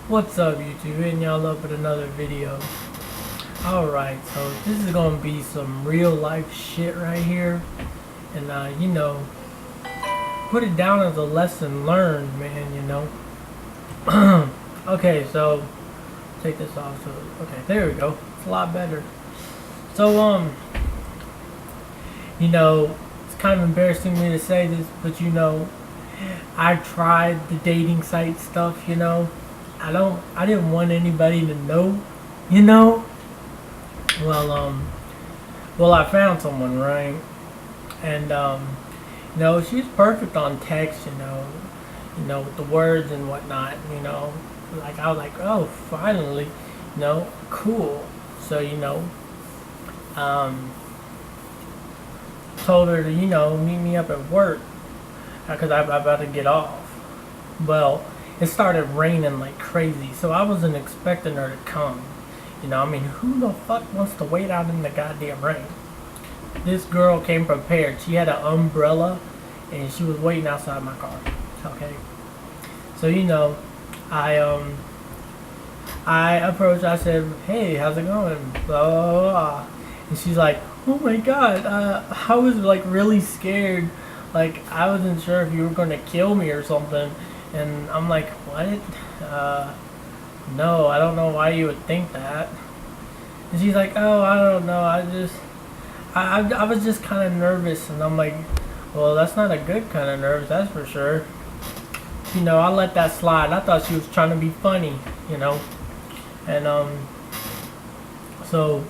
What's up, YouTube? Hitting y'all up with another video. Alright, so this is gonna be some real life shit right here. And put it down as a lesson learned, man, Okay, so take this off. So okay, there we go. It's a lot better. So it's kind of embarrassing me to say this, but I tried the dating site stuff, I didn't want anybody to know, you know. Well, I found someone, right? And she was perfect on text, with the words and whatnot, Like I was like, oh, finally, cool. So, um, told her to, meet me up at work because I'm about to get off. Well, it started raining like crazy, so I wasn't expecting her to come. Who the fuck wants to wait out in the goddamn rain? This girl came prepared. She had an umbrella, and she was waiting outside my car. Okay, so I approached. I said, "Hey, how's it going?" Blah blah blah. Blah. And she's like, "Oh my god, I was like really scared. Like I wasn't sure if you were gonna kill me or something." And I'm like, "What? No, I don't know why you would think that." And she's like, "Oh, I don't know. I was just kind of nervous." And I'm like, "Well, that's not a good kind of nerves, that's for sure." I let that slide. I thought she was trying to be funny, And so,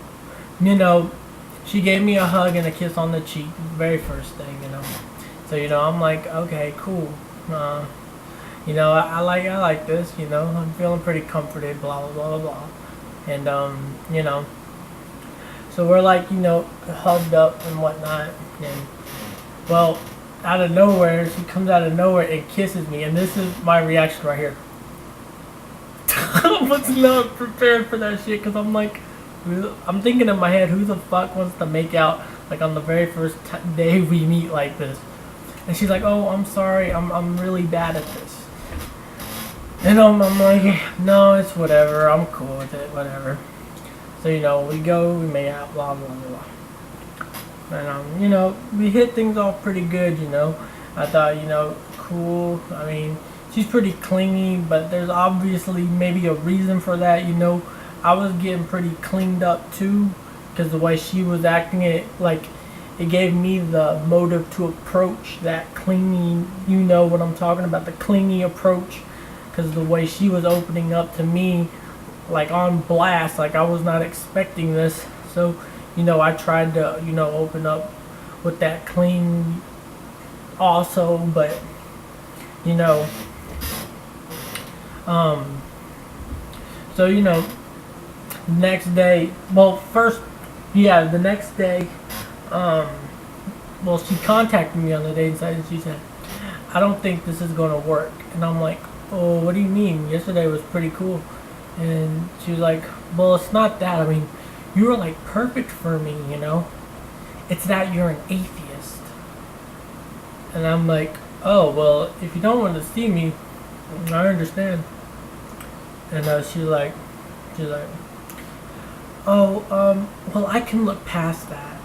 she gave me a hug and a kiss on the cheek, very first thing. So I'm like, okay, cool. I like this. I'm feeling pretty comforted. Blah blah blah blah. And so we're like, hugged up and whatnot. And well, out of nowhere, she comes out of nowhere and kisses me, and this is my reaction right here. I was not prepared for that shit because I'm like, I'm thinking in my head, who the fuck wants to make out like on the very first day we meet like this? And she's like, "Oh, I'm sorry, I'm really bad at this." And I'm like, "No, it's whatever. I'm cool with it, whatever." So we we make out, blah blah blah. And we hit things off pretty good. I thought, cool. I mean, she's pretty clingy, but there's obviously maybe a reason for that. I was getting pretty cleaned up too, because the way she was acting, it gave me the motive to approach that clingy. You know what I'm talking about, the clingy approach, because the way she was opening up to me, like on blast, like I was not expecting this. So I tried to open up with that clean also, but so next day, well, first, yeah, the next day, well, she contacted me on the dating site and she said, "I don't think this is gonna work." And I'm like, "Oh, what do you mean? Yesterday was pretty cool." And she was like, "Well, it's not that. I mean, you were like perfect for me, It's that you're an atheist." And I'm like, "Oh, well, if you don't want to see me, I understand." And she's like, "Oh, well, I can look past that."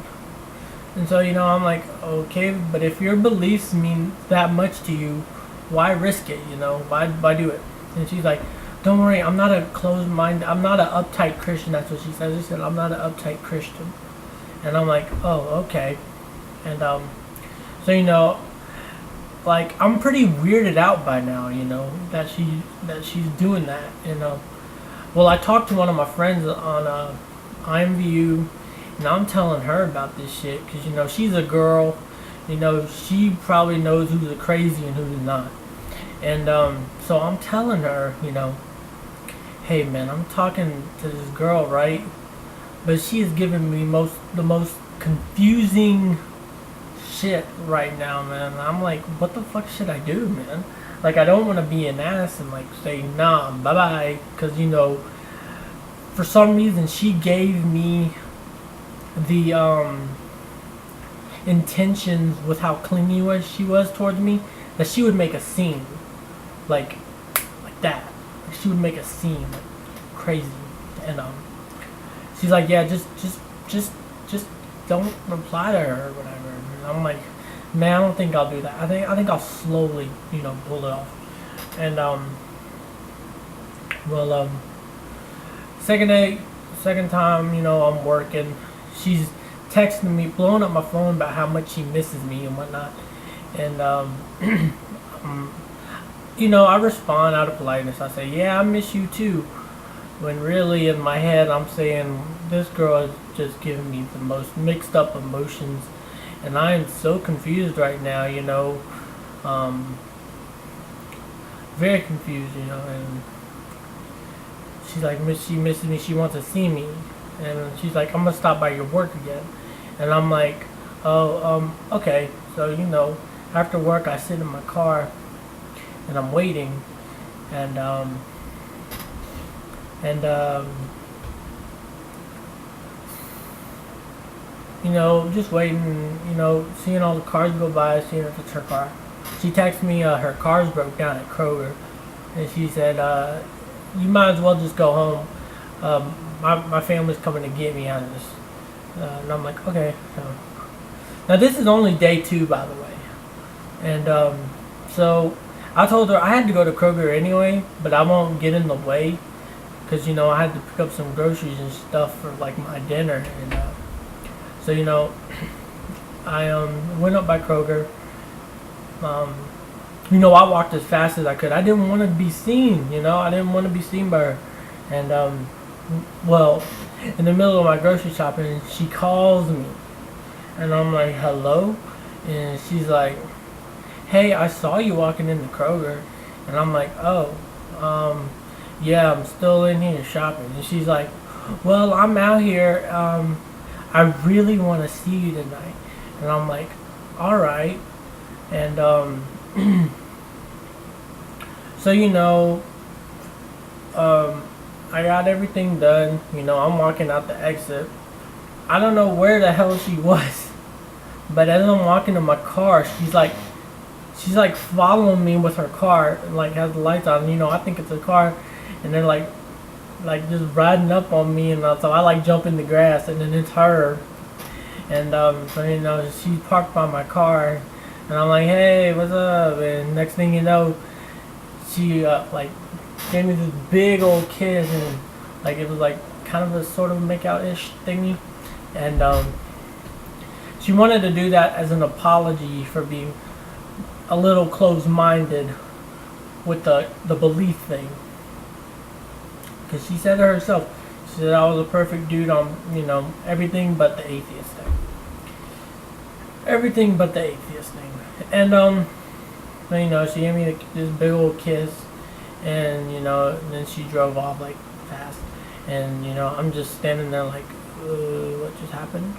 And so, I'm like, "Okay, but if your beliefs mean that much to you, why risk it, Why do it?" And she's like, "Don't worry, I'm not a I'm not an uptight Christian." That's what she says. She said, "I'm not an uptight Christian." And I'm like, "Oh, okay." And so like I'm pretty weirded out by now, that she's doing that. Well, I talked to one of my friends on IMVU, and I'm telling her about this shit because she's a girl, she probably knows who's a crazy and who's not. And so I'm telling her, "Hey man, I'm talking to this girl, right? But she is giving me the most confusing shit right now, man." I'm like, "What the fuck should I do, man?" Like, I don't want to be an ass and like say nah, bye bye, because for some reason she gave me the intentions with how clingy she was towards me, that she would make a scene, like that. she would make a scene, like crazy, and she's like, yeah, just don't reply to her or whatever. And I'm like, man, I don't think I'll do that. I think I'll slowly, pull it off. And well, second time, I'm working. She's texting me, blowing up my phone about how much she misses me and whatnot. And I respond out of politeness. I say, yeah, I miss you too. When really in my head I'm saying this girl is just giving me the most mixed up emotions, and I am so confused right now. Very confused. And she's like, she misses me. She wants to see me, and she's like, I'm gonna stop by your work again, and I'm like, oh, okay. So after work I sit in my car, and I'm waiting, and just waiting, seeing all the cars go by, seeing if it's her car. She texted me her car's broke down at Kroger, and she said, you might as well just go home. My family's coming to get me out of this. And I'm like, okay. So, now this is only day 2, by the way. And so I told her I had to go to Kroger anyway, but I won't get in the way, because I had to pick up some groceries and stuff for like my dinner. And so I went up by Kroger. I walked as fast as I could. I didn't want to be seen. I didn't want to be seen by her. And well, in the middle of my grocery shopping, she calls me, and I'm like, hello, and she's like, hey, I saw you walking into Kroger. And I'm like, oh, yeah, I'm still in here shopping. And she's like, well, I'm out here, I really want to see you tonight. And I'm like, alright. And so I got everything done. I'm walking out the exit. I don't know where the hell she was, but as I'm walking to my car, she's like following me with her car, and like has the lights on. I think it's a car, and they're like just riding up on me, and so I like jump in the grass, and then it's her. And so she parked by my car, and I'm like, hey, what's up? And next thing you know, she like gave me this big old kiss, and like it was like kind of a sort of make out ish thingy. And she wanted to do that as an apology for being a little closed-minded with the belief thing, because she said to herself, she said I was a perfect dude on everything but the atheist thing. Everything but the atheist thing. And she gave me this big old kiss, and and then she drove off like fast, and I'm just standing there like, what just happened?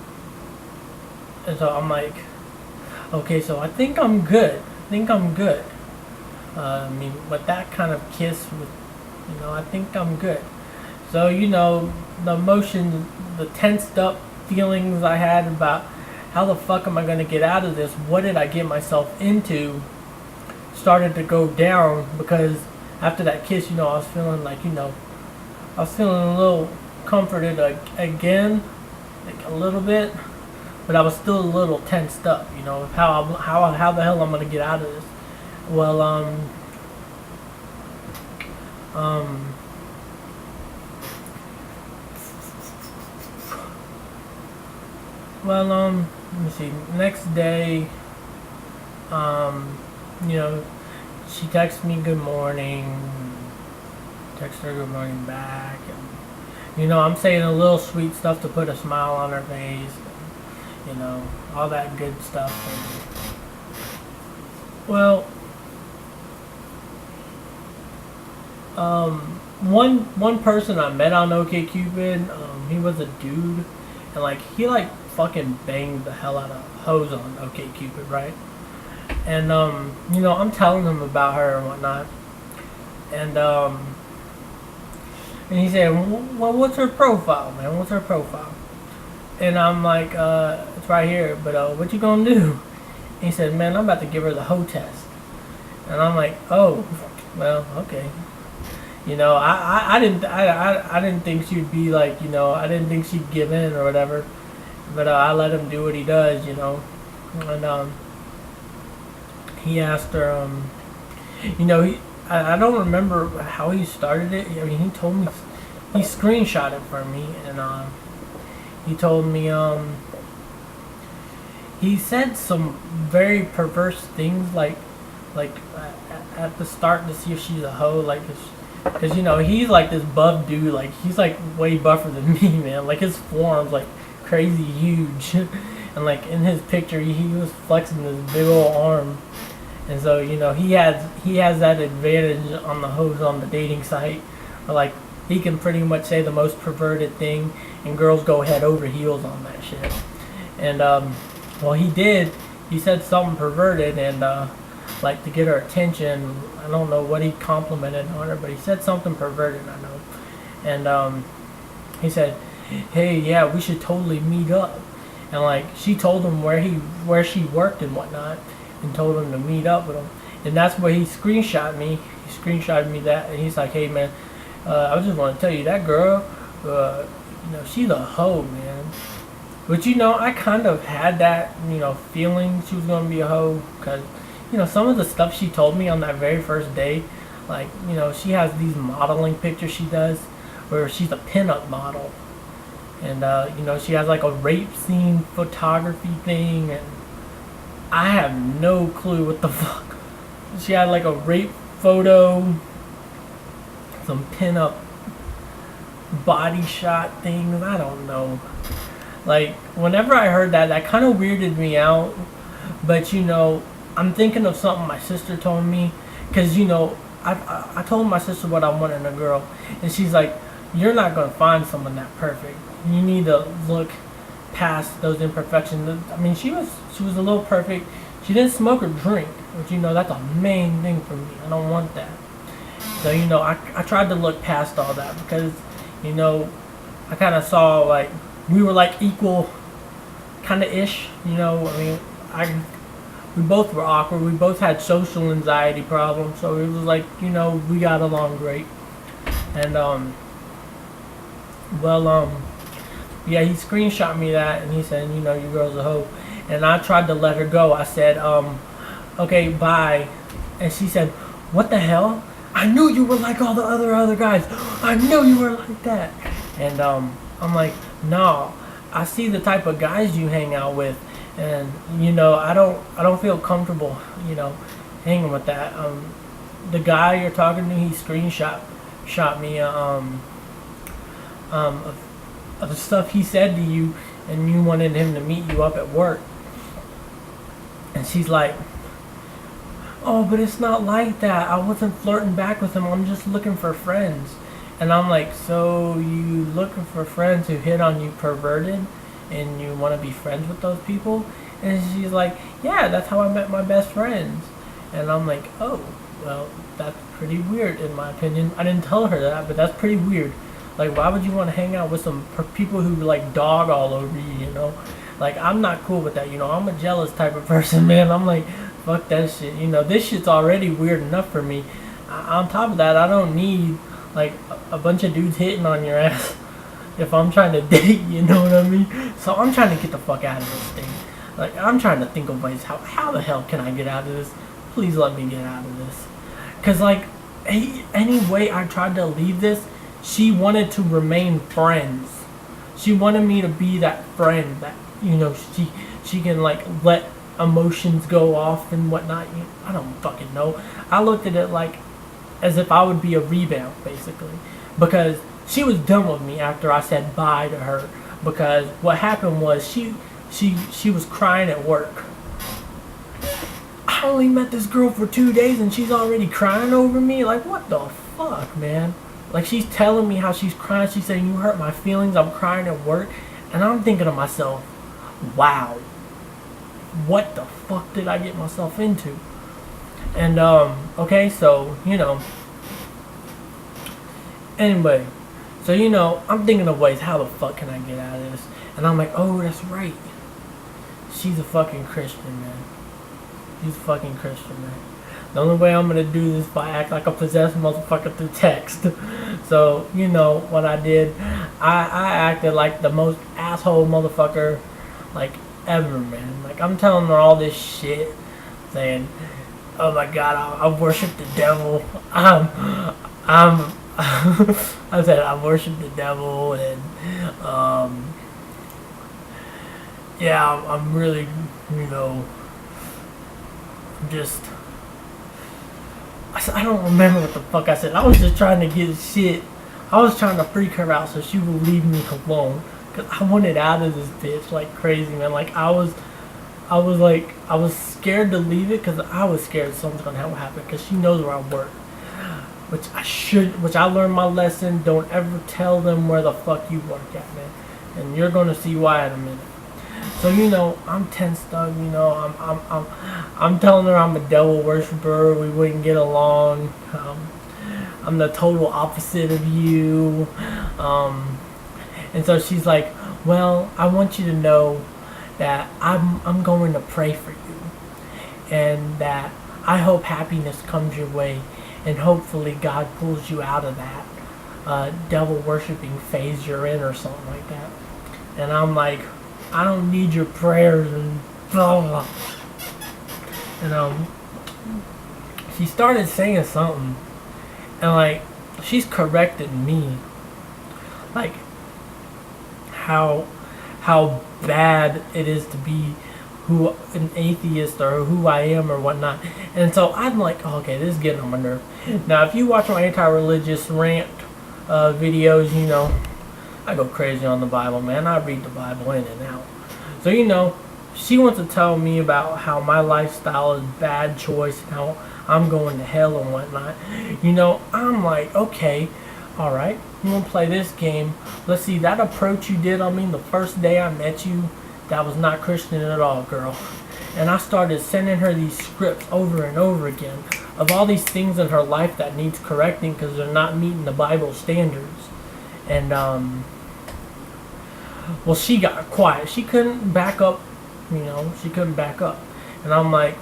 And so I'm like, okay, so I think I'm good. With that kind of kiss, I think I'm good. So the emotions, the tensed up feelings I had about how the fuck am I gonna get out of this? What did I get myself into? Started to go down, because after that kiss, I was feeling like, I was feeling a little comforted again, like a little bit, but I was still a little tensed up, how the hell I'm gonna get out of this. Well, let me see. Next day, she texts me good morning. Text her good morning back. And, I'm saying a little sweet stuff to put a smile on her face. And, all that good stuff. And, well, one person I met on OkCupid, he was a dude, and like he like fucking banged the hell out of hoes on OkCupid, right? And I'm telling him about her and whatnot, and he said, well, what's her profile, man? What's her profile? And I'm like, it's right here, but what you gonna do? And he said, man, I'm about to give her the hoe test. And I'm like, oh, well, okay. You know, I didn't think she'd be like, you know, I didn't think she'd give in or whatever. But I let him do what he does, you know. And he asked her, you know, I don't remember how he started it. I mean, he told me, he screenshot it for me, and he told me, he said some very perverse things, like at the start to see if she's a hoe, like, cause you know he's like this buff dude, like he's like way buffer than me, man. Like his forearms like crazy huge, and like in his picture he was flexing this big old arm, and so you know he has that advantage on the hoes on the dating site, or like he can pretty much say the most perverted thing, and girls go head over heels on that shit, and well, he said something perverted, and like to get her attention. I don't know what he complimented on her, but he said something perverted, I know. And he said, "Hey, yeah, we should totally meet up." And like she told him where she worked and whatnot, and told him to meet up with him. And that's where he screenshot me. He screenshotted me that, and he's like, "Hey, man, I just want to tell you that girl, you know, she's a hoe, man." But you know, I kind of had that, you know, feeling she was gonna be a hoe, cause you know some of the stuff she told me on that very first day, like you know she has these modeling pictures she does, where she's a pinup model, and you know she has like a rape scene photography thing, and I have no clue what the fuck. She had like a rape photo, some pinup body shot things. I don't know. Like, whenever I heard that, that kind of weirded me out. But, you know, I'm thinking of something my sister told me. Because, you know, I told my sister what I wanted in a girl. And she's like, "You're not going to find someone that perfect. You need to look past those imperfections." I mean, she was a little perfect. She didn't smoke or drink. But, you know, that's a main thing for me. I don't want that. So, you know, I tried to look past all that. Because, you know, I kind of saw, like, we were like equal kind of ish, you know. I mean, we both were awkward. We both had social anxiety problems, so it was like, you know, we got along great. And yeah, he screenshot me that, and he said, "You know, your girl's a hoe." And I tried to let her go. I said, "Okay, bye." And she said, "What the hell? I knew you were like all the other guys. I knew you were like that." And I'm like, "No, I see the type of guys you hang out with, and you know, I don't feel comfortable, you know, hanging with that." The guy you're talking to, he shot me of the stuff he said to you, and you wanted him to meet you up at work. And she's like, "Oh, but it's not like that. I wasn't flirting back with him. I'm just looking for friends." And I'm like, "So you looking for friends who hit on you perverted, and you want to be friends with those people?" And she's like, "Yeah, that's how I met my best friends." And I'm like, "Oh, well, that's pretty weird in my opinion." I didn't tell her that, but that's pretty weird. Like, why would you want to hang out with some people who like dog all over you, you know? Like, I'm not cool with that, you know. I'm a jealous type of person, man. I'm like, fuck that shit. You know, this shit's already weird enough for me. On top of that, I don't need like a bunch of dudes hitting on your ass if I'm trying to date, you know what I mean? So I'm trying to get the fuck out of this thing. Like, I'm trying to think of ways, how the hell can I get out of this? Please let me get out of this. Because, like, any way I tried to leave this, she wanted to remain friends. She wanted me to be that friend that, you know, she can, like, let emotions go off and whatnot. I don't fucking know. I looked at it like as if I would be a rebound, basically. Because she was done with me after I said bye to her. Because what happened was she was crying at work. I only met this girl for 2 days and she's already crying over me? Like, what the fuck, man? Like, she's telling me how she's crying. She's saying, "You hurt my feelings, I'm crying at work." And I'm thinking to myself, wow, what the fuck did I get myself into? And, okay, so, you know, anyway, so, you know, I'm thinking of ways, how the fuck can I get out of this? And I'm like, oh, that's right. She's a fucking Christian, man. She's a fucking Christian, man. The only way I'm gonna do this is if I act like a possessed motherfucker through text. So, you know what I did? I acted like the most asshole motherfucker, like, ever, man. Like, I'm telling her all this shit, saying, oh my god, I worship the devil. I'm I said I worship the devil, and yeah, I'm really, you know, just. I don't remember what the fuck I said. I was just trying to get shit. I was trying to freak her out so she would leave me alone. Cause I wanted out of this bitch like crazy, man. Like I was scared to leave it because I was scared something's gonna happen. Cause she knows where I work, which I learned my lesson. Don't ever tell them where the fuck you work at, man. And you're gonna see why in a minute. So you know, I'm tense up. You know, I'm telling her I'm a devil worshiper. We wouldn't get along. I'm the total opposite of you. And so she's like, well, I want you to know that I'm going to pray for you, and that I hope happiness comes your way, and hopefully God pulls you out of that devil worshiping phase you're in, or something like that. And I'm like, I don't need your prayers, and blah blah. And she started saying something, and like she's corrected me, like how bad it is to be who an atheist or who I am or whatnot. And so I'm like, oh, okay, this is getting on my nerve. Now, if you watch my anti-religious rant videos, you know I go crazy on the Bible, man. I read the Bible in and out. So you know, she wants to tell me about how my lifestyle is bad choice and how I'm going to hell and whatnot. You know, I'm like, okay, all right, you want to play this game? Let's see, that approach you did on me the first day I met you, that was not Christian at all, girl. And I started sending her these scripts over and over again of all these things in her life that needs correcting because they're not meeting the Bible standards. And well, she got quiet. She couldn't back up, you know, she couldn't back up. And I'm like,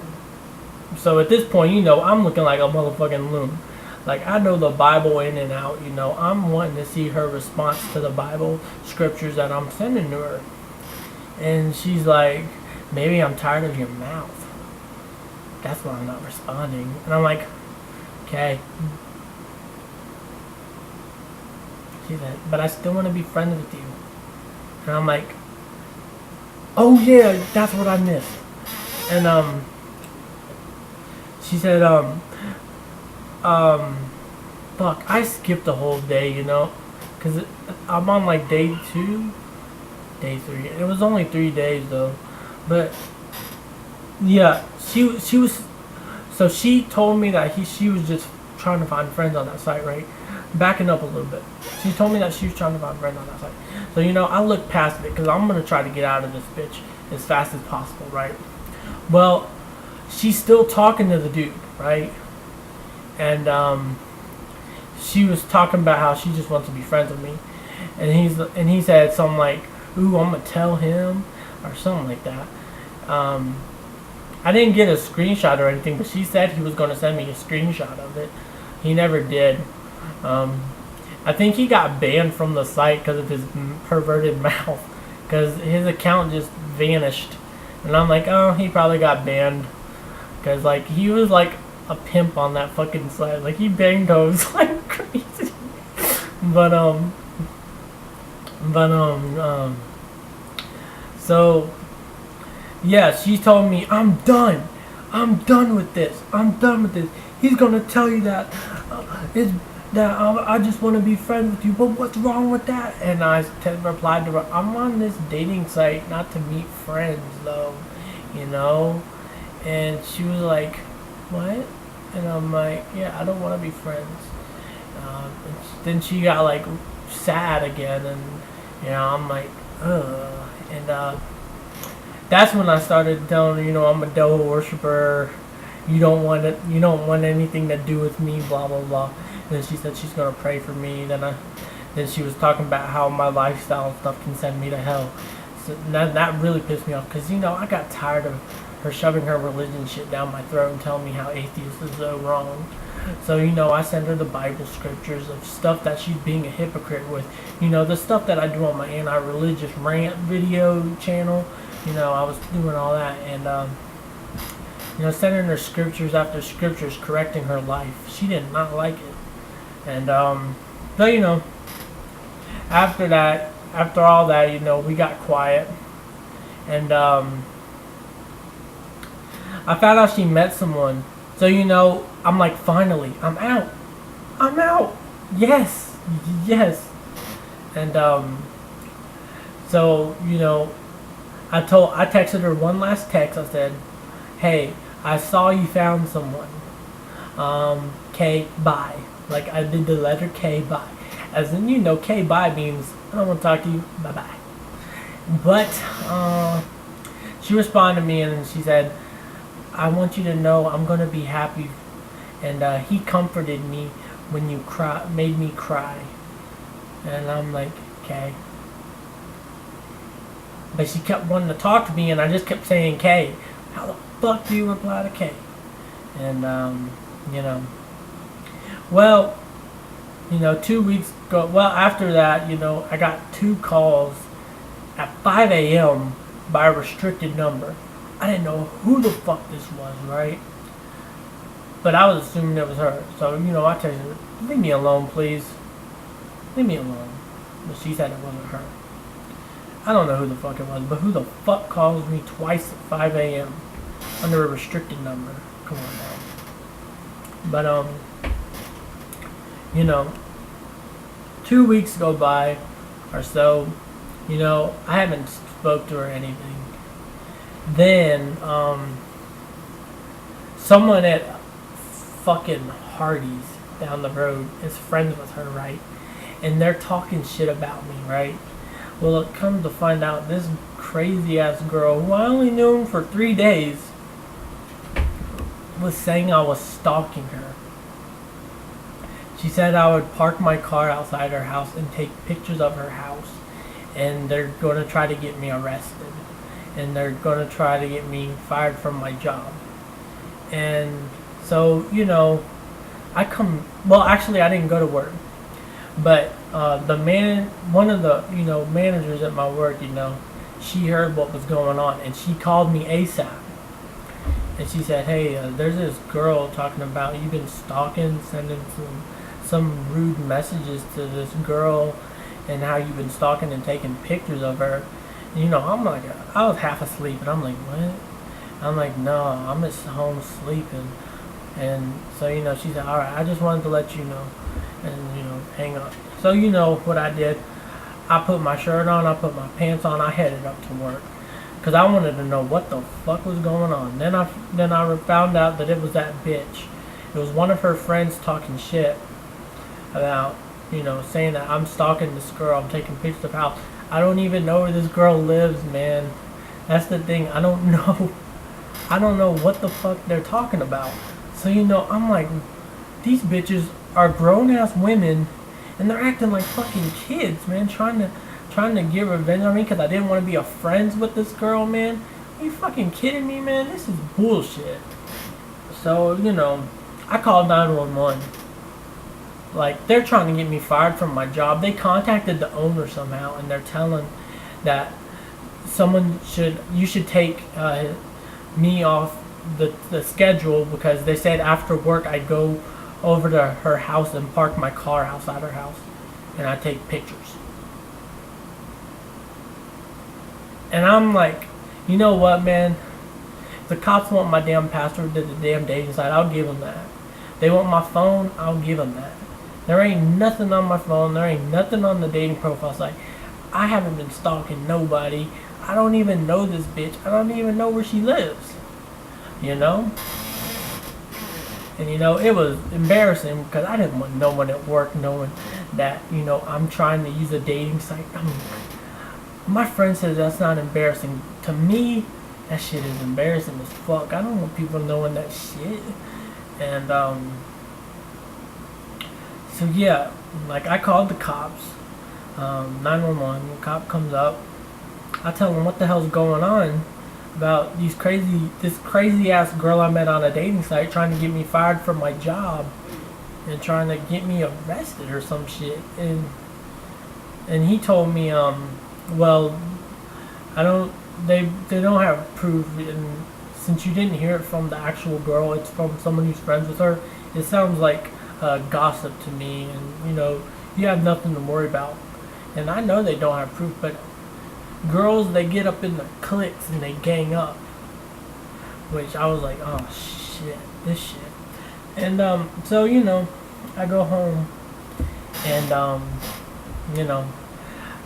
so at this point, you know, I'm looking like a motherfucking loon. Like, I know the Bible in and out, you know. I'm wanting to see her response to the Bible scriptures that I'm sending to her. And she's like, maybe I'm tired of your mouth. That's why I'm not responding. And I'm like, okay. She said, but I still want to be friends with you. And I'm like, oh yeah, that's what I missed. And she said, fuck, I skipped the whole day, you know, because I'm on like day 2, day 3. It was only 3 days though, but yeah, she was. So she told me that she was just trying to find friends on that site, right? Backing up a little bit, she told me that she was trying to find friends on that site. So you know, I looked past it because I'm gonna try to get out of this bitch as fast as possible, right? Well, she's still talking to the dude, right? And she was talking about how she just wants to be friends with me, and he said something like, "Ooh, I'm gonna tell him," or something like that. I didn't get a screenshot or anything, but she said he was gonna send me a screenshot of it. He never did. I think he got banned from the site because of his perverted mouth, because his account just vanished. And I'm like, oh, he probably got banned because like he was like a pimp on that fucking site. Like he banged hoes like crazy. but so yeah, she told me, I'm done with this. He's gonna tell you that I just want to be friends with you, but what's wrong with that? And I replied to her, I'm on this dating site not to meet friends though, you know. And she was like, what? And I'm like, yeah, I don't want to be friends. Then she got like sad again, and you know, I'm like, ugh. And that's when I started telling her, you know, I'm a devil worshiper. You don't want anything to do with me, blah blah blah. And then she said she's gonna pray for me. Then she was talking about how my lifestyle and stuff can send me to hell. So that really pissed me off because, you know, I got tired of her shoving her religion shit down my throat and telling me how atheist is so wrong. So, you know, I send her the Bible scriptures of stuff that she's being a hypocrite with. You know, the stuff that I do on my anti-religious rant video channel. You know, I was doing all that, and you know, sending her scriptures after scriptures correcting her life. She did not like it. And but you know, after that, after all that, you know, we got quiet. And I found out she met someone. So, you know, I'm like, finally, I'm out. I'm out. Yes. Yes. And so, you know, I texted her one last text. I said, hey, I saw you found someone. K, bye. Like, I did the letter K, bye. As in, you know, K, bye means, I don't want to talk to you, bye-bye. But, she responded to me and she said, I want you to know I'm going to be happy. And he comforted me when you made me cry. And I'm like, okay. But she kept wanting to talk to me and I just kept saying K. How the fuck do you reply to K? And, you know. Well, you know, 2 weeks ago, well, after that, you know, I got 2 calls at 5 a.m. by a restricted number. I didn't know who the fuck this was, right? But I was assuming it was her. So, you know, I texted her, leave me alone, please. Leave me alone. But she said it wasn't her. I don't know who the fuck it was, but who the fuck calls me twice at 5 a.m. under a restricted number? Come on now. But, you know, 2 weeks go by or so. You know, I haven't spoke to her or anything. Then, someone at fucking Hardee's down the road is friends with her, right? And they're talking shit about me, right? Well, it comes to find out this crazy ass girl, who I only knew for 3 days, was saying I was stalking her. She said I would park my car outside her house and take pictures of her house. And they're going to try to get me arrested. And they're going to try to get me fired from my job. And so, you know, well, actually, I didn't go to work. But one of the, you know, managers at my work, you know, she heard what was going on. And she called me ASAP. And she said, hey, there's this girl talking about you've been stalking, sending some rude messages to this girl, and how you've been stalking and taking pictures of her. And, you know, I'm like, I was half asleep, and I'm like, what? I'm like, no, I'm at home sleeping. And so, you know, she said, all right, I just wanted to let you know, and, you know, hang on. So, you know what I did? I put my shirt on, I put my pants on, I headed up to work. Because I wanted to know what the fuck was going on. Then I found out that it was that bitch. It was one of her friends talking shit about, you know, saying that I'm stalking this girl, I'm taking pictures of her house. I don't even know where this girl lives, man. That's the thing. I don't know. I don't know what the fuck they're talking about. So, you know, I'm like, these bitches are grown-ass women, and they're acting like fucking kids, man, trying to get revenge on me because I didn't want to be a friends with this girl, man. Are you fucking kidding me, man? This is bullshit. So, you know, I called 911. Like, they're trying to get me fired from my job. They contacted the owner somehow, and they're telling that you should take me off the schedule, because they said after work I'd go over to her house and park my car outside her house, and I'd take pictures. And I'm like, you know what, man? If the cops want my damn password to the damn dating site, I'll give them that. They want my phone, I'll give them that. There ain't nothing on my phone. There ain't nothing on the dating profile site. I haven't been stalking nobody. I don't even know this bitch. I don't even know where she lives. You know? And, you know, it was embarrassing because I didn't want no one at work knowing that, you know, I'm trying to use a dating site. I mean, my friend says that's not embarrassing. To me, that shit is embarrassing as fuck. I don't want people knowing that shit. And, so yeah, like, I called the cops, 911, the cop comes up, I tell him what the hell's going on, about this crazy ass girl I met on a dating site trying to get me fired from my job and trying to get me arrested or some shit. And he told me, well, I don't, they don't have proof, and since you didn't hear it from the actual girl, it's from someone who's friends with her. It sounds like gossip to me, and you have nothing to worry about. And I know they don't have proof, but girls, they get up in the cliques and they gang up, which I was like, oh shit, this shit. And so I go home, and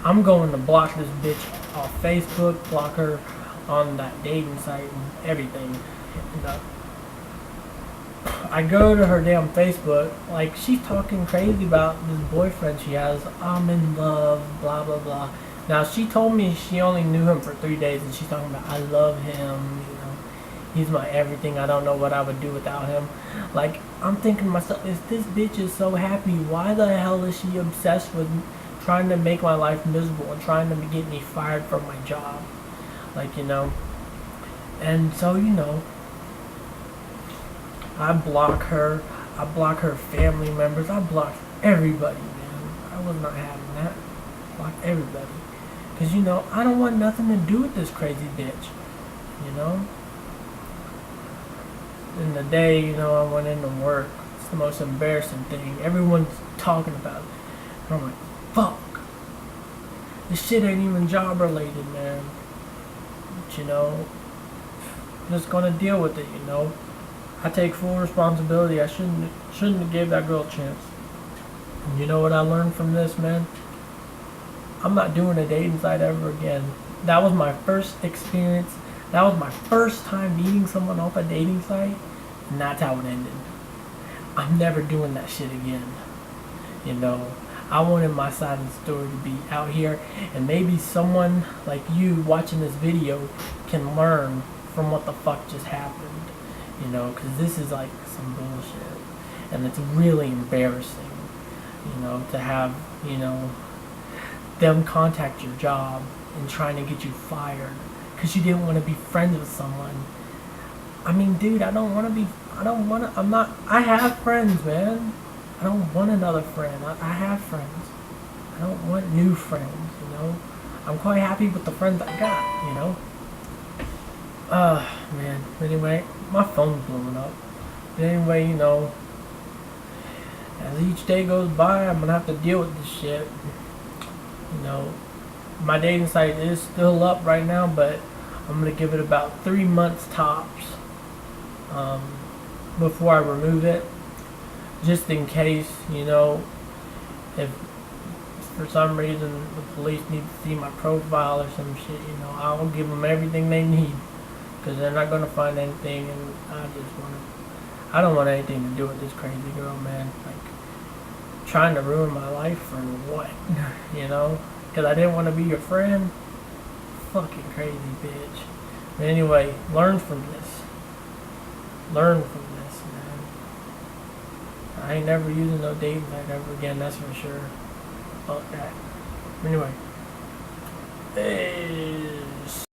I'm going to block this bitch off Facebook, block her on that dating site and everything. And I go to her damn Facebook, like, she's talking crazy about this boyfriend she has. I'm in love, blah blah blah. Now, she told me she only knew him for 3 days, and she's talking about, I love him, he's my everything, I don't know what I would do without him. Like, I'm thinking to myself, if this bitch is so happy, why the hell is she obsessed with trying to make my life miserable and trying to get me fired from my job? Like, and so, I block her family members, I block everybody, man. I was not having that. Block everybody. Because, I don't want nothing to do with this crazy bitch, In the day, I went into work. It's the most embarrassing thing. Everyone's talking about it. And I'm like, fuck. This shit ain't even job related, man. But, I'm just gonna deal with it, I take full responsibility. I shouldn't have gave that girl a chance. And you know what I learned from this, man? I'm not doing a dating site ever again. That was my first experience. That was my first time meeting someone off a dating site, and that's how it ended. I'm never doing that shit again. I wanted my side of the story to be out here, and maybe someone like you watching this video can learn from what the fuck just happened. Because this is like some bullshit, and it's really embarrassing, to have, them contact your job and trying to get you fired because you didn't want to be friends with someone. I mean, dude, I have friends, man. I don't want another friend. I have friends. I don't want new friends, I'm quite happy with the friends I got, man. Anyway, my phone's blowing up. But anyway, as each day goes by, I'm gonna have to deal with this shit. My dating site is still up right now, but I'm gonna give it about 3 months tops before I remove it, just in case, if for some reason the police need to see my profile or some shit, I'll give them everything they need, because they're not gonna find anything, and I don't want anything to do with this crazy girl, man. Like, trying to ruin my life for what? Because I didn't want to be your friend. Fucking crazy bitch. But anyway, learn from this. Learn from this, man. I ain't never using no dating site ever again, that's for sure. Fuck that. Anyway. Hey.